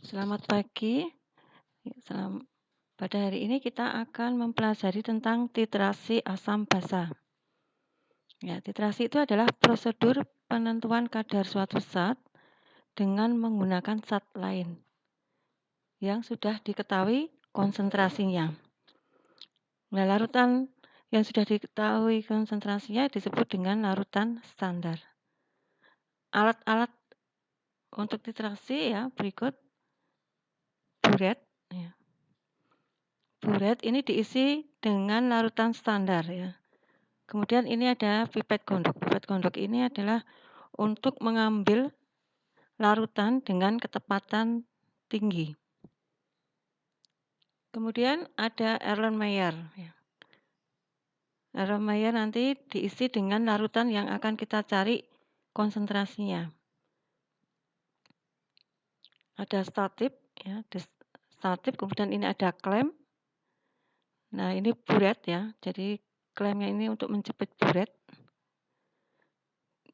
Selamat pagi. Pada hari ini kita akan mempelajari tentang titrasi asam basa. Ya, titrasi itu adalah prosedur penentuan kadar suatu zat dengan menggunakan zat lain yang sudah diketahui konsentrasinya. Nah, larutan yang sudah diketahui konsentrasinya disebut dengan larutan standar. Alat-alat untuk titrasi ya berikut buret. Ya. Buret ini diisi dengan larutan standar ya. Kemudian ini ada pipet gondok. Pipet gondok ini adalah untuk mengambil larutan dengan ketepatan tinggi. Kemudian ada Erlenmeyer. Erlenmeyer nanti diisi dengan larutan yang akan kita cari konsentrasinya. Ada statip, ya, statip. Kemudian ini ada klem. Nah ini buret ya. Jadi klemnya ini untuk menjepit buret.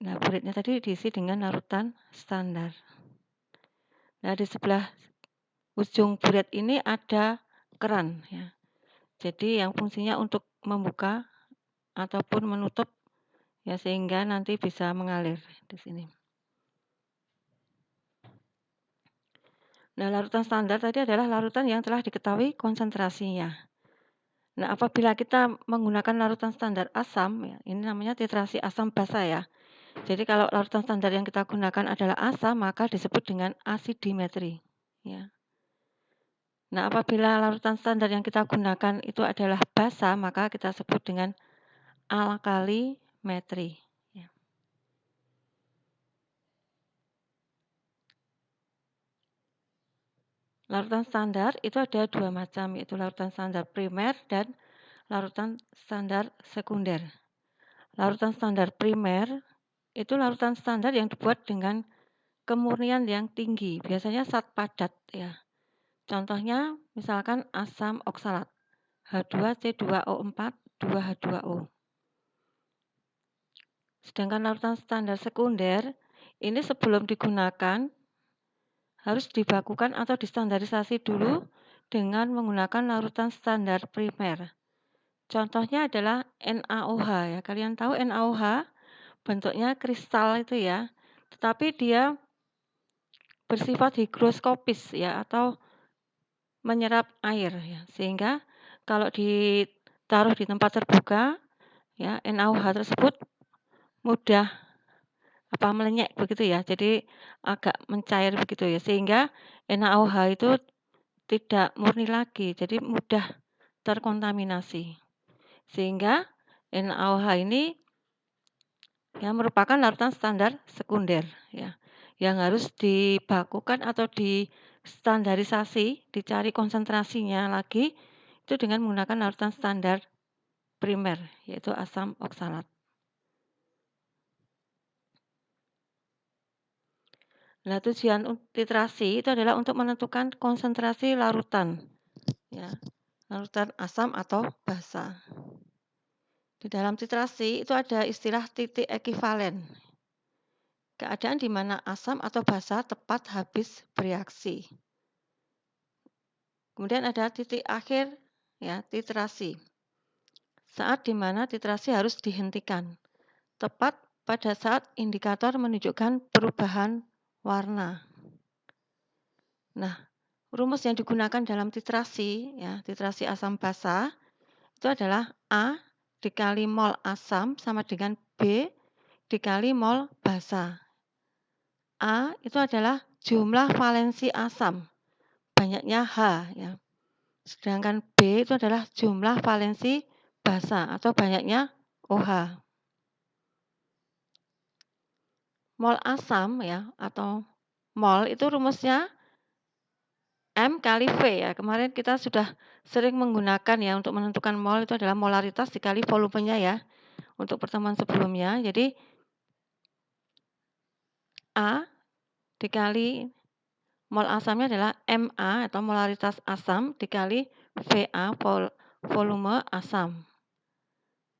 Nah buretnya tadi diisi dengan larutan standar. Nah di sebelah ujung buret ini ada keran ya. Jadi yang fungsinya untuk membuka ataupun menutup ya sehingga nanti bisa mengalir di sini. Nah, larutan standar tadi adalah larutan yang telah diketahui konsentrasinya. Nah, apabila kita menggunakan larutan standar asam, ya, ini namanya titrasi asam basa ya. Jadi kalau larutan standar yang kita gunakan adalah asam, maka disebut dengan asidimetri. Ya. Nah, apabila larutan standar yang kita gunakan itu adalah basa, maka kita sebut dengan alkalimetri. Ya. Larutan standar itu ada dua macam, yaitu larutan standar primer dan larutan standar sekunder. Larutan standar primer itu larutan standar yang dibuat dengan kemurnian yang tinggi, biasanya zat padat ya. Contohnya misalkan asam oksalat H2C2O4 2H2O. Sedangkan larutan standar sekunder ini sebelum digunakan harus dibakukan atau distandarisasi dulu dengan menggunakan larutan standar primer. Contohnya adalah NaOH ya. Kalian tahu NaOH bentuknya kristal itu ya, tetapi dia bersifat higroskopis ya atau menyerap air ya. Sehingga kalau ditaruh di tempat terbuka ya, NaOH tersebut mudah melenyek begitu ya. Jadi agak mencair begitu ya. Sehingga NaOH itu tidak murni lagi, jadi mudah terkontaminasi. Sehingga NaOH ini ya merupakan larutan standar sekunder ya, yang harus dibakukan atau distandarisasi, dicari konsentrasinya lagi itu dengan menggunakan larutan standar primer, yaitu asam oksalat. Nah, tujuan titrasi itu adalah untuk menentukan konsentrasi larutan, ya, larutan asam atau basa. Di dalam titrasi itu ada istilah titik ekivalen, keadaan di mana asam atau basa tepat habis bereaksi. Kemudian ada titik akhir, ya, titrasi, saat di mana titrasi harus dihentikan, tepat pada saat indikator menunjukkan perubahan warna. Nah, rumus yang digunakan dalam titrasi, ya, titrasi asam basa, itu adalah A dikali mol asam sama dengan B dikali mol basa. A itu adalah jumlah valensi asam, banyaknya H ya. Sedangkan B itu adalah jumlah valensi basa atau banyaknya OH. Mol asam ya atau mol itu rumusnya M kali V ya. Kemarin kita sudah sering menggunakan ya untuk menentukan mol itu adalah molaritas dikali volumenya ya. Untuk pertemuan sebelumnya. Jadi A dikali mol asamnya adalah Ma atau molaritas asam dikali Va volume asam.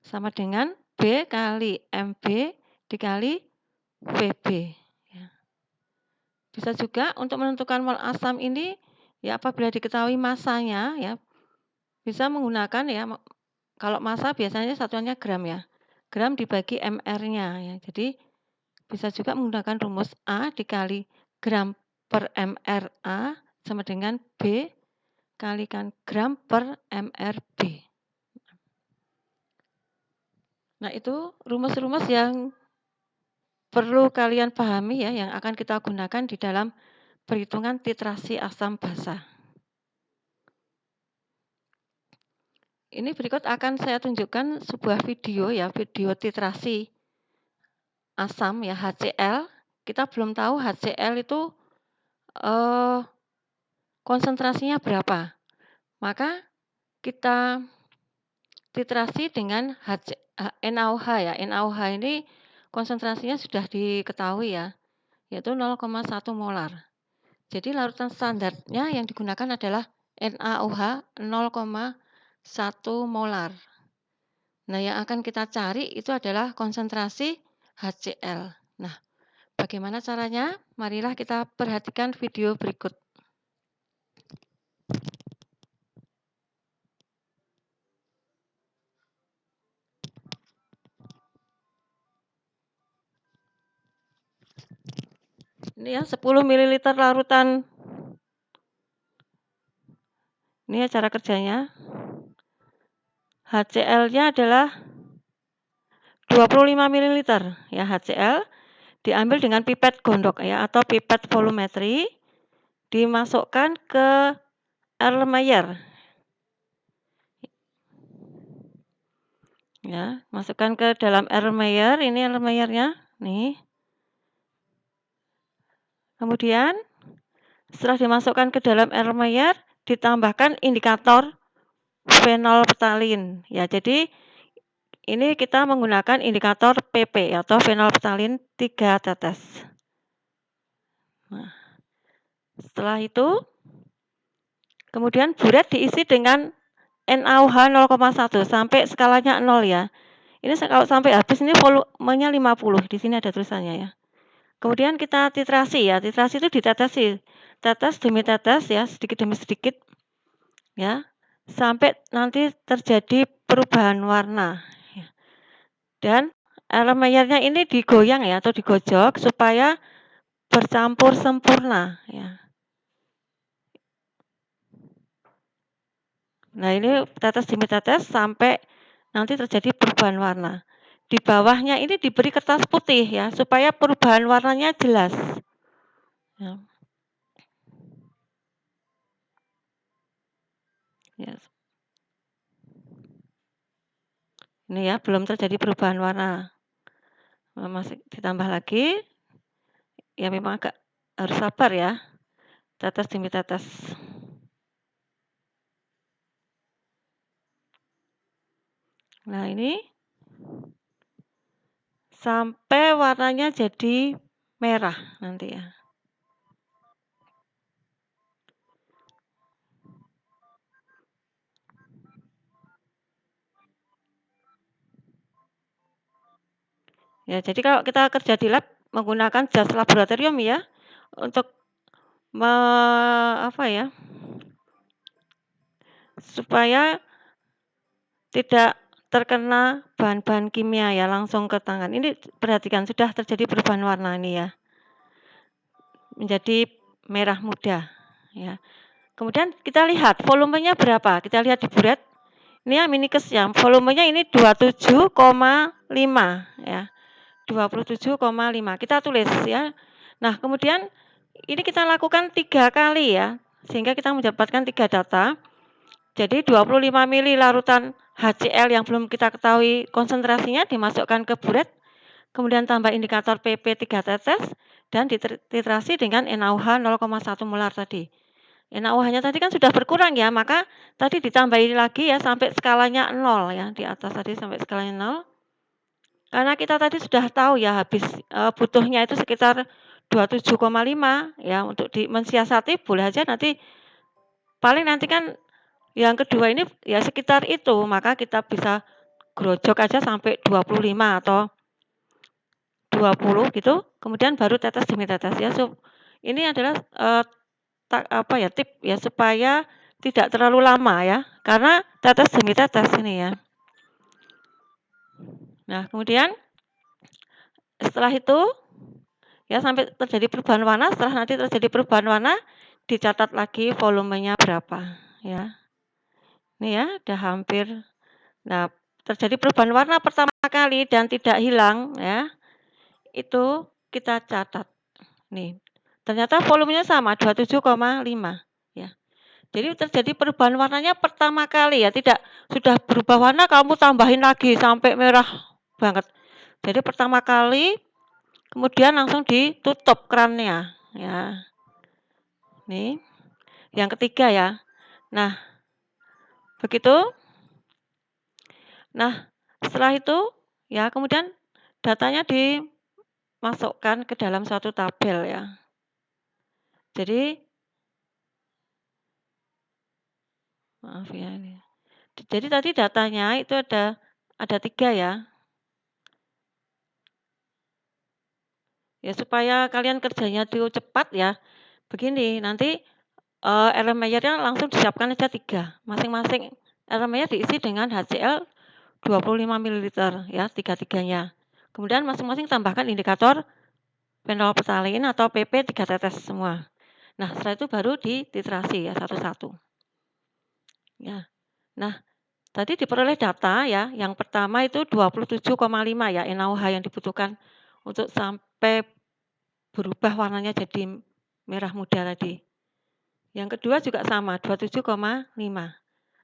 Sama dengan B kali Mb dikali Vb. Ya. Bisa juga untuk menentukan mol asam ini, ya apabila diketahui masanya ya, bisa menggunakan ya, kalau massa biasanya satuannya gram ya, gram dibagi mR-nya ya. Jadi bisa juga menggunakan rumus A dikali gram per mR A sama dengan B kalikan gram per mR B. Nah itu rumus-rumus yang perlu kalian pahami ya, yang akan kita gunakan di dalam perhitungan titrasi asam basa. Ini berikut akan saya tunjukkan sebuah video ya, video titrasi asam ya, HCl. Kita belum tahu HCl itu konsentrasinya berapa. Maka kita titrasi dengan NaOH ya. NaOH ini konsentrasinya sudah diketahui ya, yaitu 0,1 molar. Jadi larutan standarnya yang digunakan adalah NaOH 0,1 molar. Nah, yang akan kita cari itu adalah konsentrasi HCl. Nah, bagaimana caranya? Marilah kita perhatikan video berikut. Ini ya 10 ml larutan. Ini ya cara kerjanya. HCl-nya adalah 25 ml ya, HCl diambil dengan pipet gondok ya atau pipet volumetri, dimasukkan ke Erlenmeyer. Ya, masukkan ke dalam Erlenmeyer, ini Erlenmeyernya nih. Kemudian setelah dimasukkan ke dalam Erlenmeyer, ditambahkan indikator fenolftalin. Ya, jadi ini kita menggunakan indikator PP atau fenolftalin 3 tetes. Nah, setelah itu kemudian buret diisi dengan NaOH 0,1 sampai skalanya 0 ya. Ini kalau sampai habis ini volumenya 50. Di sini ada tulisannya ya. Kemudian kita titrasi ya. Titrasi itu ditetesi. Tetes demi tetes ya, sedikit demi sedikit. Ya. Sampai nanti terjadi perubahan warna. Ya. Dan Erlenmeyernya ini digoyang ya atau digojok supaya bercampur sempurna ya. Nah, ini tetes demi tetes sampai nanti terjadi perubahan warna. Di bawahnya ini diberi kertas putih ya, supaya perubahan warnanya jelas. Ya. Ya. Ini ya, belum terjadi perubahan warna. Masih ditambah lagi. Ya memang agak harus sabar ya. Tetes demi tetes. Nah, ini sampai warnanya jadi merah nanti ya. Ya, jadi kalau kita kerja di lab menggunakan jas laboratorium ya untuk supaya tidak terkena bahan-bahan kimia ya langsung ke tangan. Ini perhatikan sudah terjadi perubahan warna ini ya. Menjadi merah muda ya. Kemudian kita lihat volumenya berapa. Kita lihat di buret. Ini ya minikes yang volumenya ini 27,5 ya. 27,5. Kita tulis ya. Nah, kemudian ini kita lakukan 3 kali ya. Sehingga kita mendapatkan 3 data. Jadi 25 ml larutan HCl yang belum kita ketahui konsentrasinya dimasukkan ke buret. Kemudian tambah indikator PP 3 tetes dan dititrasi dengan NaOH 0,1 molar tadi. NaOH-nya tadi kan sudah berkurang ya, maka tadi ditambahin lagi ya sampai skalanya 0 ya, di atas tadi sampai skalanya 0. Karena kita tadi sudah tahu ya habis butuhnya itu sekitar 27,5 ya untuk mensiasati boleh aja nanti paling nanti kan yang kedua ini ya sekitar itu, maka kita bisa grojok aja sampai 25 atau 20 gitu, kemudian baru tetes demi tetes ya. So, Ini adalah, tip ya supaya tidak terlalu lama ya, karena tetes demi tetes ini ya. Nah, kemudian setelah itu ya sampai terjadi perubahan warna, setelah nanti terjadi perubahan warna, dicatat lagi volumenya berapa ya. Ini ya udah hampir. Nah, terjadi perubahan warna pertama kali dan tidak hilang ya, itu kita catat. Nih, ternyata volumenya sama 27,5 ya. Jadi terjadi perubahan warnanya pertama kali ya, tidak sudah berubah warna kamu tambahin lagi sampai merah banget. Jadi pertama kali kemudian langsung ditutup kerannya ya. Nih, yang ketiga ya. Nah, begitu. Nah, setelah itu ya kemudian datanya dimasukkan ke dalam suatu tabel ya. Jadi maaf ya ini. Jadi tadi datanya itu ada 3 ya. Ya supaya kalian kerjanya itu cepat ya. Begini, nanti air layernya langsung disiapkan aja 3. Masing-masing air layer diisi dengan HCl 25 ml ya, 3-3-nya. Kemudian masing-masing tambahkan indikator fenolphthalein atau PP 3 tetes semua. Nah, setelah itu baru dititrasi ya satu-satu. Ya. Nah, tadi diperoleh data ya, yang pertama itu 27,5 ya NaOH yang dibutuhkan untuk sampai berubah warnanya jadi merah muda tadi. Yang kedua juga sama 27,5.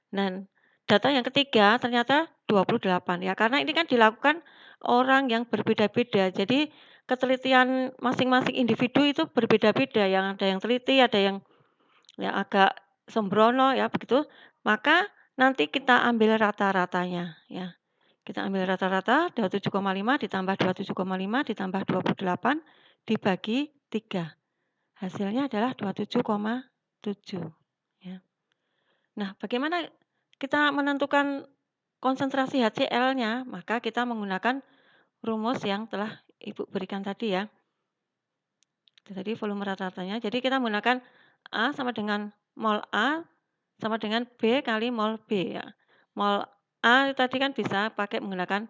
Dan data yang ketiga ternyata 28 ya, karena ini kan dilakukan orang yang berbeda-beda. Jadi ketelitian masing-masing individu itu berbeda-beda, yang ada yang teliti, ada yang ya agak sembrono ya begitu. Maka nanti kita ambil rata-ratanya ya. Kita ambil rata-rata 27,5 ditambah 27,5 ditambah 28 dibagi 3. Hasilnya adalah 27,7 ya. Nah, bagaimana kita menentukan konsentrasi HCl-nya? Maka kita menggunakan rumus yang telah Ibu berikan tadi ya. Jadi volume rata-ratanya. Jadi kita menggunakan A sama dengan mol A sama dengan B kali mol B ya. Mol A tadi kan bisa pakai menggunakan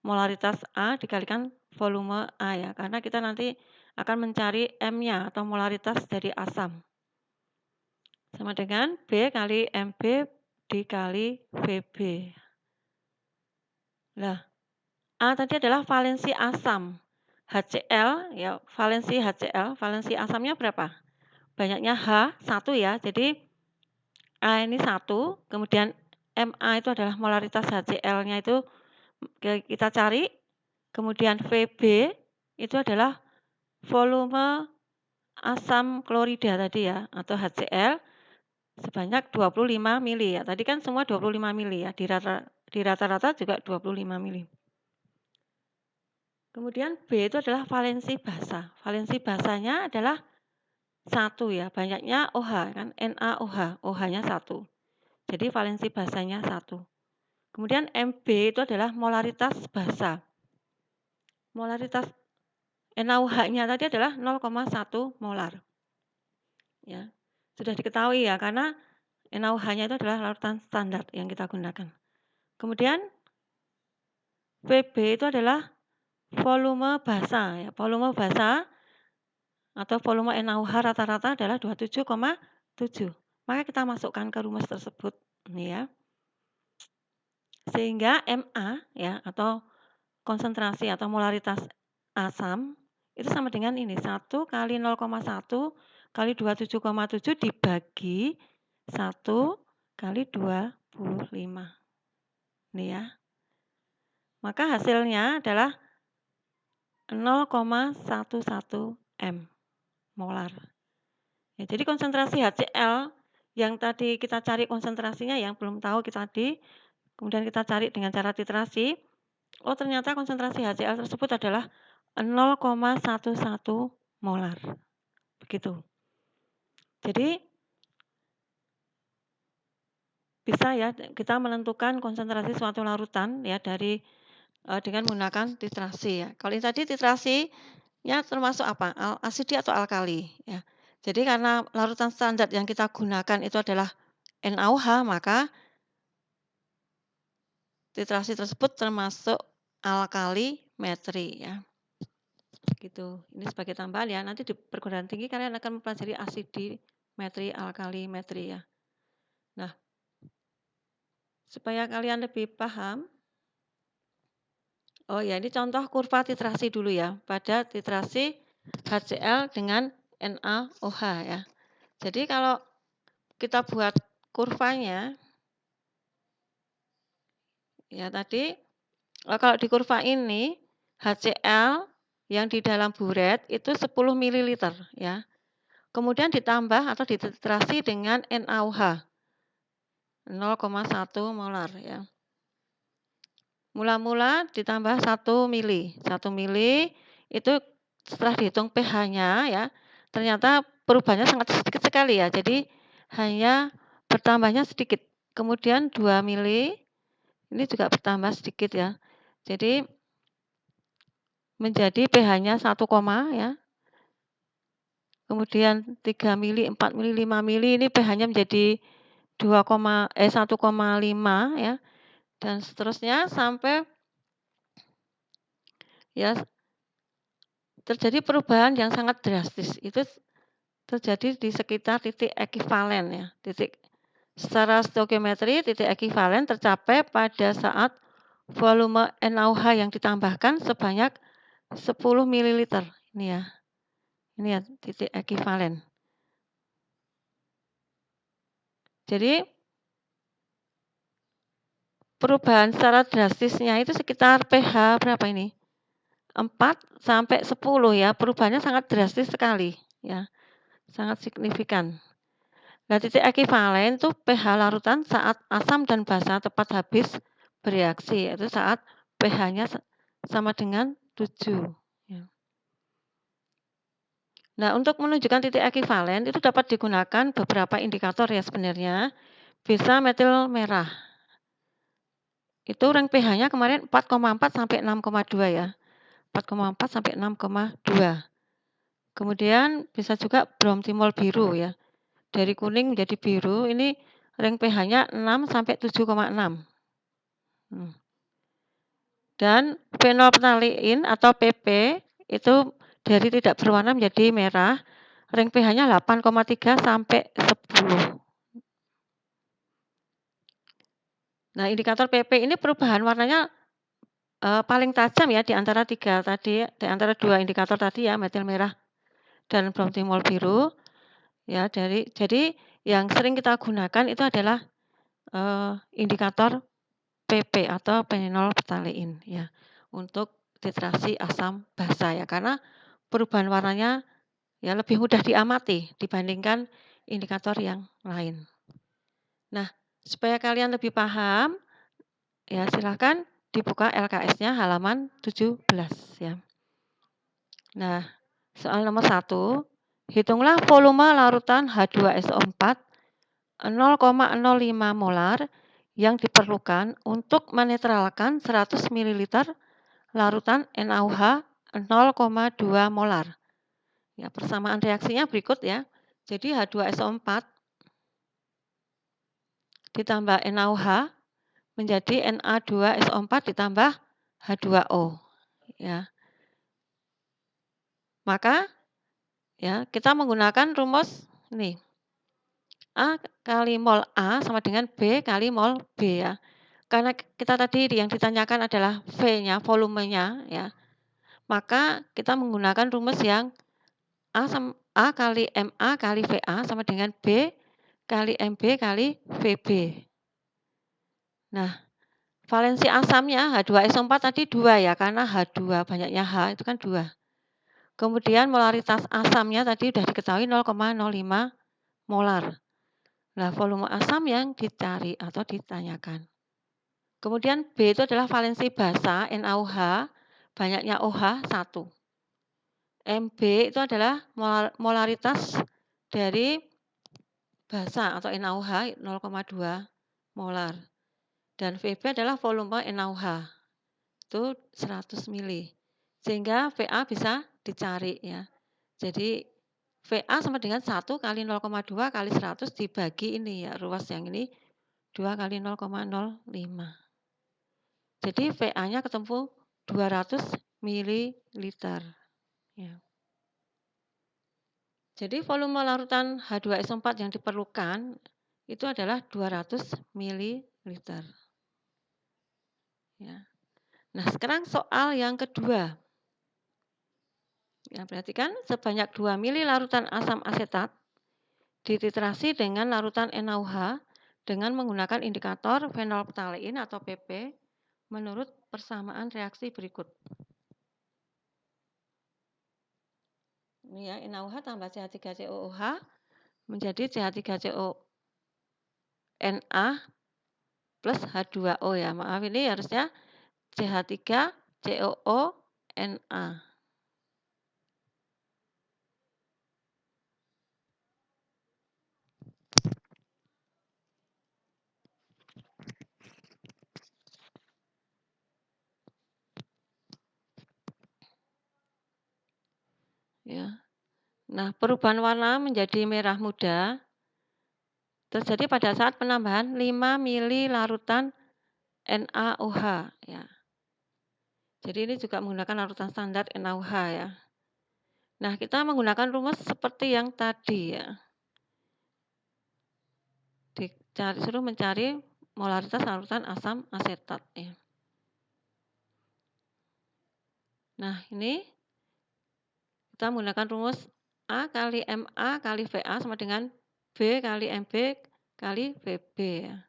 molaritas A dikalikan volume A ya. Karena kita nanti akan mencari M-nya atau molaritas dari asam. Sama dengan B kali MB dikali VB. Nah, A tadi adalah valensi asam. HCl ya, valensi HCl, valensi asamnya berapa? Banyaknya H, 1 ya. Jadi A ini 1, kemudian Ma itu adalah molaritas HCl-nya itu kita cari. Kemudian VB itu adalah volume asam klorida tadi ya, atau HCl sebanyak 25 mili ya. Tadi kan semua 25 mili ya, di rata-rata juga 25 mili. Kemudian B itu adalah valensi basa. Valensi basanya adalah 1 ya, banyaknya OH kan, NaOH, OH-nya 1. Jadi valensi basanya 1. Kemudian Mb itu adalah molaritas basa. Molaritas NaOH-nya tadi adalah 0,1 molar. Ya. Sudah diketahui ya, karena NaOH-nya itu adalah larutan standar yang kita gunakan. Kemudian Vb itu adalah volume basa ya. Volume basa atau volume NaOH rata-rata adalah 27,7. Maka kita masukkan ke rumus tersebut ini ya. Sehingga Ma ya atau konsentrasi atau molaritas asam itu sama dengan ini 1 kali 0,1 kali 27,7 dibagi 1 kali 25. Ini ya. Maka hasilnya adalah 0,11 M molar. Ya, jadi konsentrasi HCl yang tadi kita cari konsentrasinya yang belum tahu kita tadi, kemudian kita cari dengan cara titrasi. Oh, ternyata konsentrasi HCl tersebut adalah 0,11 molar. Begitu. Jadi bisa ya kita menentukan konsentrasi suatu larutan ya dari dengan menggunakan titrasi ya. Kalau ini tadi titrasinya termasuk apa? Asidi atau alkali ya. Jadi karena larutan standar yang kita gunakan itu adalah NaOH, maka titrasi tersebut termasuk alkalimetri ya. Gitu. Ini sebagai tambahan ya. Nanti di perguruan tinggi kalian akan mempelajari asidimetri, alkalimetri ya. Nah, supaya kalian lebih paham, oh ya ini contoh kurva titrasi dulu ya, pada titrasi HCl dengan NaOH ya. Jadi kalau kita buat kurvanya, ya tadi kalau di kurva ini HCl yang di dalam buret itu 10 ml ya. Kemudian ditambah atau dititrasi dengan NaOH 0,1 molar ya. Mula-mula ditambah 1 mili. 1 mili itu setelah dihitung pH-nya ya, ternyata perubahannya sangat sedikit sekali ya. Jadi hanya bertambahnya sedikit. Kemudian 2 mili ini juga bertambah sedikit ya. Jadi menjadi pH-nya 1, ya. Kemudian 3 mili, 4 mili, 5 mili ini pH-nya menjadi 1,5 ya. Dan seterusnya sampai ya terjadi perubahan yang sangat drastis. Itu terjadi di sekitar titik ekivalen ya. Secara stoikiometri titik ekivalen tercapai pada saat volume NaOH yang ditambahkan sebanyak 10 ml. Ini ya. Ini ya titik ekivalen. Jadi perubahan secara drastisnya itu sekitar pH berapa ini? 4 sampai 10 ya. Perubahannya sangat drastis sekali ya. Sangat signifikan. Nah, titik ekivalen itu pH larutan saat asam dan basa tepat habis bereaksi, yaitu saat pH-nya sama dengan 7. Ya. Nah, untuk menunjukkan titik ekivalen itu dapat digunakan beberapa indikator ya sebenarnya. Bisa metil merah. Itu rank pH-nya kemarin 4,4 sampai 6,2 ya. 4,4 sampai 6,2. Kemudian bisa juga bromtimol biru ya. Dari kuning menjadi biru, ini rank pH-nya 6 sampai 7,6. Dan fenolftalein atau PP itu dari tidak berwarna menjadi merah, rank pH-nya 8,3 sampai 10. Nah, indikator PP ini perubahan warnanya paling tajam ya di antara di antara 2 indikator tadi ya, metil merah dan bromtimol biru. Ya, jadi yang sering kita gunakan itu adalah indikator PP atau fenolftalein ya, untuk titrasi asam basa ya, karena perubahan warnanya ya lebih mudah diamati dibandingkan indikator yang lain. Nah, supaya kalian lebih paham, ya silahkan dibuka LKS-nya halaman 17 ya. Nah, soal nomor 1, hitunglah volume larutan H2SO4 0,05 molar yang diperlukan untuk menetralkan 100 ml larutan NaOH 0,2 molar. Ya, persamaan reaksinya berikut ya. Jadi H2SO4 ditambah NaOH menjadi Na2SO4 ditambah H2O ya. Maka ya kita menggunakan rumus ini. A kali mol A sama dengan B kali mol B ya. Karena kita tadi yang ditanyakan adalah V-nya, volumenya ya. Maka kita menggunakan rumus yang A kali MA kali VA sama dengan B kali MB kali VB. Nah, valensi asamnya H2SO4 tadi 2 ya, karena H2 banyaknya H itu kan 2. Kemudian molaritas asamnya tadi sudah diketahui 0,05 molar. Nah, volume asam yang dicari atau ditanyakan. Kemudian B itu adalah valensi basa NaOH, banyaknya OH 1. MB itu adalah molaritas dari basa atau NaOH 0,2 molar. Dan VB adalah volume NaOH, itu 100 mili. Sehingga VA bisa dicari ya. Jadi VA sama dengan 1 kali 0,2 kali 100 dibagi ini ya, ruas yang ini 2 kali 0,05. Jadi VA-nya ketemu 200 mililiter. Ya. Jadi volume larutan H2SO4 yang diperlukan itu adalah 200 mililiter. Ya. Nah, sekarang soal yang kedua. Ya, perhatikan sebanyak 2 mili larutan asam asetat dititrasi dengan larutan NaOH dengan menggunakan indikator fenolftalein atau PP menurut persamaan reaksi berikut. Ini ya, NaOH tambah CH3COOH menjadi CH3CONa plus H2O ya. Maaf, ini harusnya CH3COONa. Ya. Nah, perubahan warna menjadi merah muda terjadi pada saat penambahan 5 mili larutan NaOH ya. Jadi ini juga menggunakan larutan standar NaOH ya. Nah, kita menggunakan rumus seperti yang tadi ya. Suruh mencari molaritas larutan asam asetat ya. Nah, ini kita menggunakan rumus A kali MA kali VA sama dengan B kali MB kali VB ya.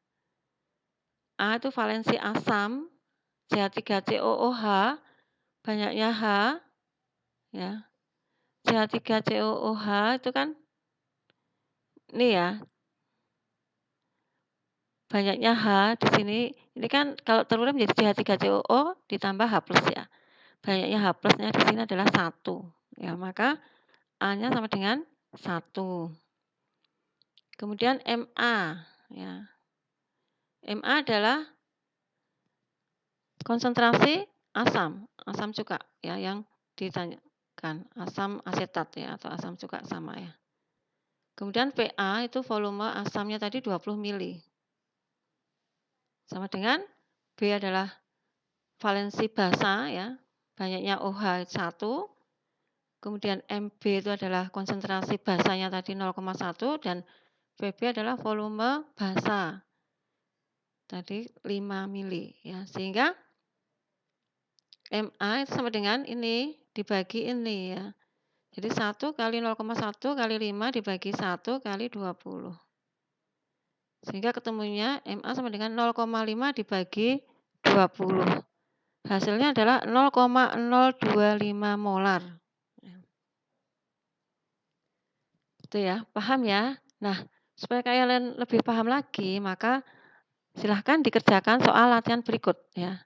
A itu valensi asam, CH3COOH, banyaknya H, ya. CH3COOH itu kan, ini ya, banyaknya H di sini. Ini kan kalau terurai menjadi CH3COO ditambah H plus ya. Banyaknya H plusnya di sini adalah 1. Ya, maka A-nya sama dengan 1. Kemudian MA, ya. MA adalah konsentrasi asam cuka ya yang ditanyakan, asam asetat ya atau asam cuka sama ya. Kemudian PA itu volume asamnya tadi 20 mili. Sama dengan B adalah valensi basa ya, banyaknya OH 1. Kemudian MB itu adalah konsentrasi basanya tadi 0,1 dan VB adalah volume basa. Tadi 5 mili ya. Sehingga MA itu sama dengan ini dibagi ini ya. Jadi 1 kali 0,1 kali 5 dibagi 1 kali 20. Sehingga ketemunya MA sama dengan 0,5 dibagi 20. Hasilnya adalah 0,025 molar. Itu ya, paham ya? Nah, supaya kalian lebih paham lagi, maka silahkan dikerjakan soal latihan berikut ya.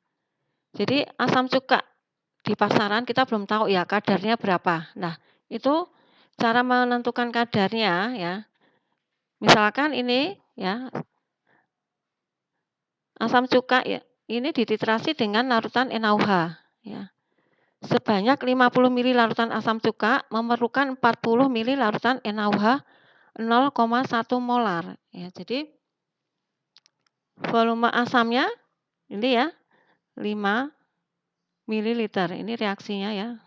Jadi asam cuka di pasaran kita belum tahu ya kadarnya berapa. Nah, itu cara menentukan kadarnya ya. Misalkan ini ya, asam cuka ya, ini dititrasi dengan larutan NaOH ya. Sebanyak 50 mili larutan asam cuka memerlukan 40 mili larutan NaOH 0,1 molar ya. Jadi volume asamnya ini ya 5 mililiter. Ini reaksinya ya.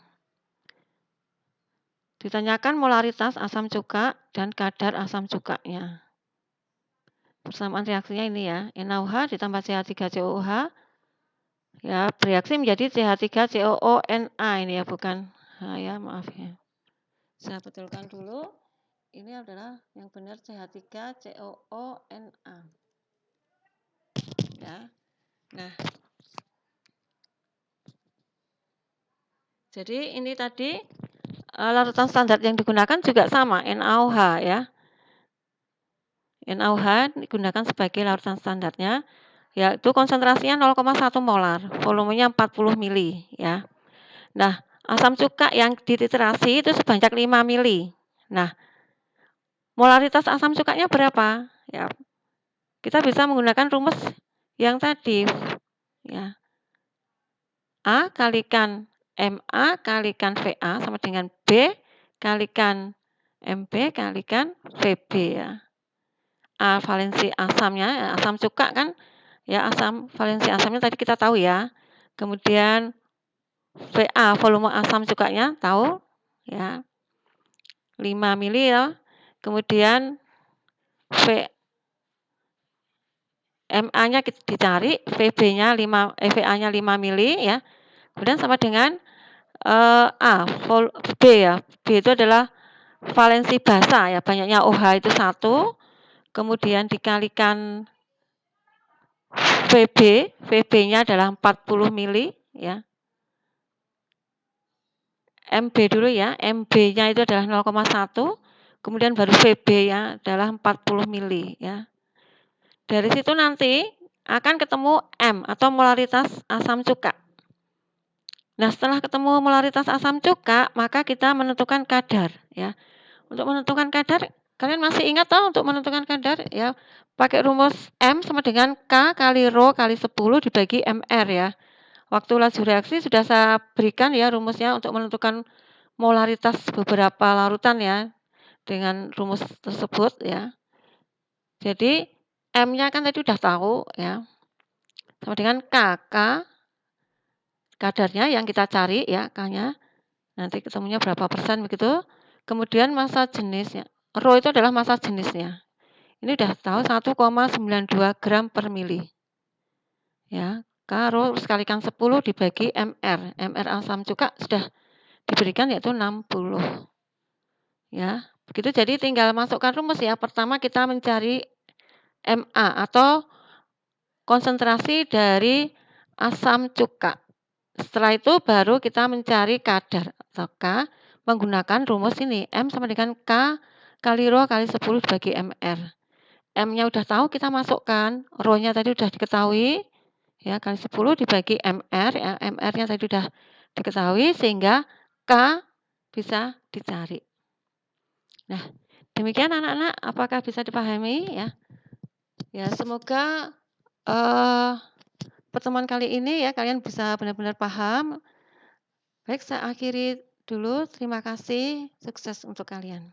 Ditanyakan molaritas asam cuka dan kadar asam cukanya. Persamaan reaksinya ini ya, NaOH ditambah CH3COOH ya bereaksi menjadi CH3COONa ini ya, bukan H ya, maaf ya. Saya betulkan dulu. Ini adalah yang benar CH3COONa. Ya. Nah. Jadi ini tadi larutan standar yang digunakan juga sama, NaOH ya. NaOH digunakan sebagai larutan standarnya, yaitu konsentrasinya 0,1 molar, volumenya 40 mili ya. Nah, asam cuka yang dititrasi itu sebanyak 5 mili. Nah, molaritas asam cukanya berapa? Ya, kita bisa menggunakan rumus yang tadi ya. A kalikan MA kalikan VA sama dengan B kalikan Mb kalikan Vb ya. A valensi asamnya, asam cuka kan, ya asam valensi asamnya tadi kita tahu ya. Kemudian Va volume asam cukanya tahu ya, 5 mili ya. Kemudian Ma-nya dicari, Va-nya 5 mili ya. Kemudian sama dengan B ya. B itu adalah valensi basa ya, banyaknya OH itu 1, kemudian dikalikan Vb-nya adalah 40 mili ya. Mb dulu ya, Mb-nya itu adalah 0,1, kemudian baru Vb ya adalah 40 mili ya. Dari situ nanti akan ketemu M atau molaritas asam cuka. Nah, setelah ketemu molaritas asam cuka, maka kita menentukan kadar ya. Untuk menentukan kadar, kalian masih ingat toh untuk menentukan kadar ya, pakai rumus M sama dengan K kali Rho kali 10 dibagi Mr ya. Waktu laju reaksi sudah saya berikan ya rumusnya untuk menentukan molaritas beberapa larutan ya dengan rumus tersebut ya. Jadi M-nya kan tadi udah tahu ya. Sama dengan K kadarnya yang kita cari ya, K-nya. Nanti ketemunya berapa persen begitu. Kemudian massa jenisnya. Rho itu adalah massa jenisnya. Ini udah tahu 1,92 gram per mili. Ya, K Rho sekalikan 10 dibagi Mr. Mr asam cuka sudah diberikan yaitu 60. Ya, begitu jadi tinggal masukkan rumus ya. Pertama kita mencari Ma atau konsentrasi dari asam cuka. Setelah itu baru kita mencari kadar atau K menggunakan rumus ini. M sama dengan K kali Rho kali 10 dibagi Mr. M-nya udah tahu kita masukkan, Rho-nya tadi udah diketahui, ya kali 10 dibagi Mr, ya, Mr-nya tadi udah diketahui sehingga K bisa dicari. Nah, demikian anak-anak, apakah bisa dipahami ya? Ya, semoga pertemuan kali ini ya kalian bisa benar-benar paham. Baik, saya akhiri dulu. Terima kasih. Sukses untuk kalian.